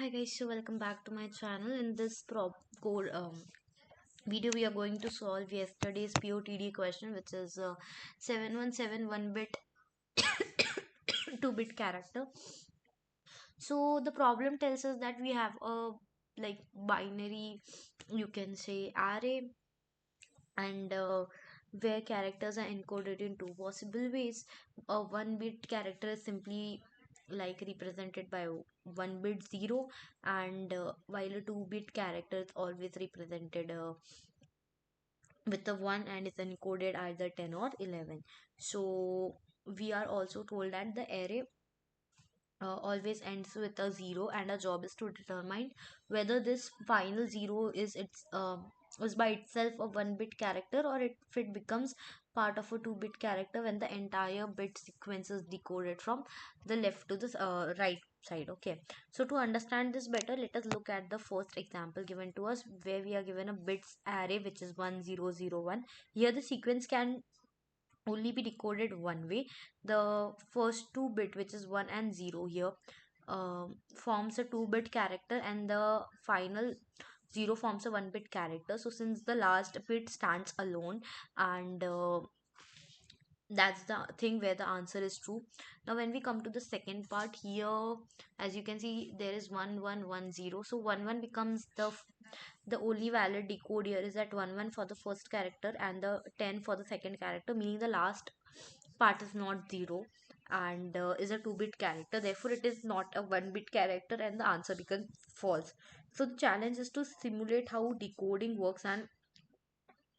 Hi guys, so welcome back to my channel. In this prop code video, we are going to solve yesterday's POTD question, which is 7171 bit 2-bit character. So the problem tells us that we have a like binary, you can say array, and where characters are encoded in two possible ways. A 1-bit character is simply like represented by 1 bit 0, and while a 2-bit character is always represented with a 1 and is encoded either 10 or 11. So we are also told that the array always ends with a 0, and our job is to determine whether this final 0 is by itself a 1-bit character, or if it becomes part of a 2-bit character when the entire bit sequence is decoded from the left to the right side. Okay, so to understand this better, let us look at the first example given to us, where we are given a bits array which is 1001. Here the sequence can only be decoded one way. The first 2 bit, which is 1 and 0 here, forms a 2-bit character, and the final 0 forms a 1-bit character. So since the last bit stands alone, and that's the thing where the answer is true. Now when we come to the second part here, as you can see, there is 1110. So 11 becomes the only valid decode here is that 11 for the first character and the 10 for the second character, meaning the last part is not 0, and is a 2-bit character. Therefore it is not a 1-bit character, and the answer becomes false. So the challenge is to simulate how decoding works and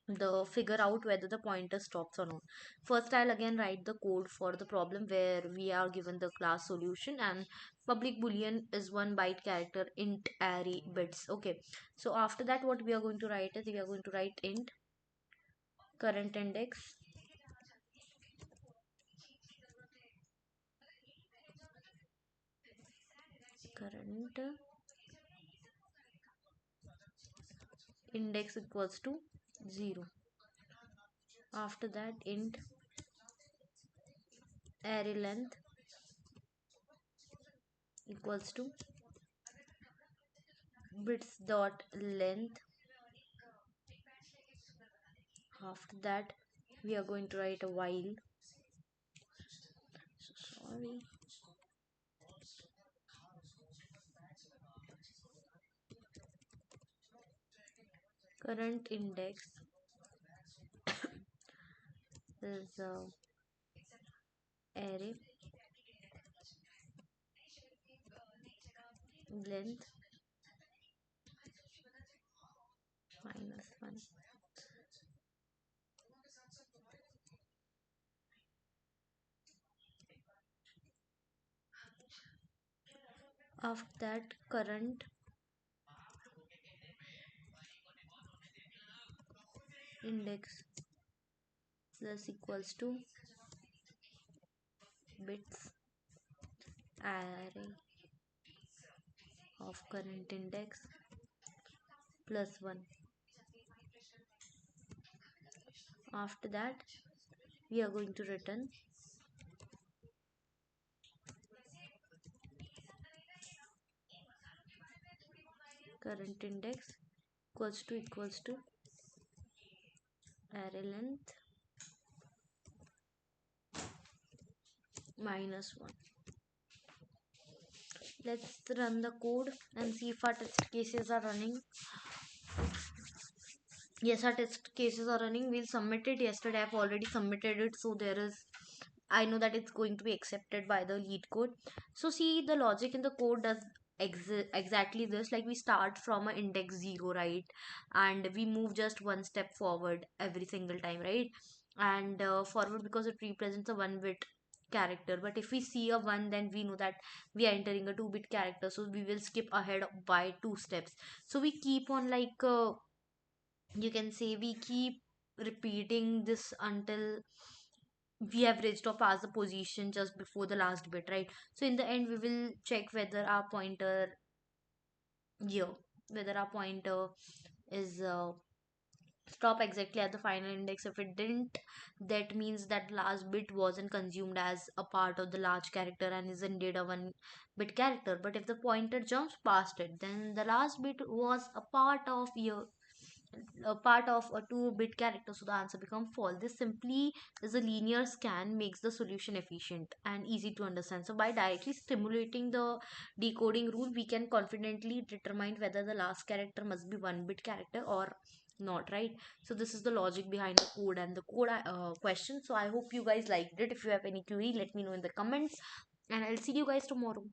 the figure out whether the pointer stops or not. First, I'll again write the code for the problem where we are given the class solution, and public boolean is 1 byte character int array bits. Okay, so after that, what we are going to write is we are going to write int current index, current index equals to 0. After that, int array length equals to bits dot length. After that, we are going to write a while. So sorry. Current index is array length minus 1. After that, current index plus equals to bits array of current index plus 1. After that, we are going to return current index equals to array length minus 1. Let's run the code and see if our test cases are running. Yes, our test cases are running. We'll submit it. Yesterday I've already submitted it, so there is, I know that it's going to be accepted by the LeetCode. So see, the logic in the code does exactly this. Like we start from a index 0, right, and we move just one step forward every single time, right, and forward because it represents a 1-bit character. But if we see a 1, then we know that we are entering a 2-bit character, so we will skip ahead by 2 steps. So we keep on like you can say we keep repeating this until we have reached or passed the position just before the last bit, right? So in the end we will check whether our pointer here, whether our pointer is stop exactly at the final index. If it didn't, that means that last bit wasn't consumed as a part of the large character and is indeed a one bit character. But if the pointer jumps past it, then the last bit was a part of a 2-bit character, so the answer becomes false. This simply is a linear scan, makes the solution efficient and easy to understand. So by directly stimulating the decoding rule, we can confidently determine whether the last character must be 1-bit character or not, right? So this is the logic behind the code and the code question. So I hope you guys liked it. If you have any query, let me know in the comments, and I'll see you guys tomorrow.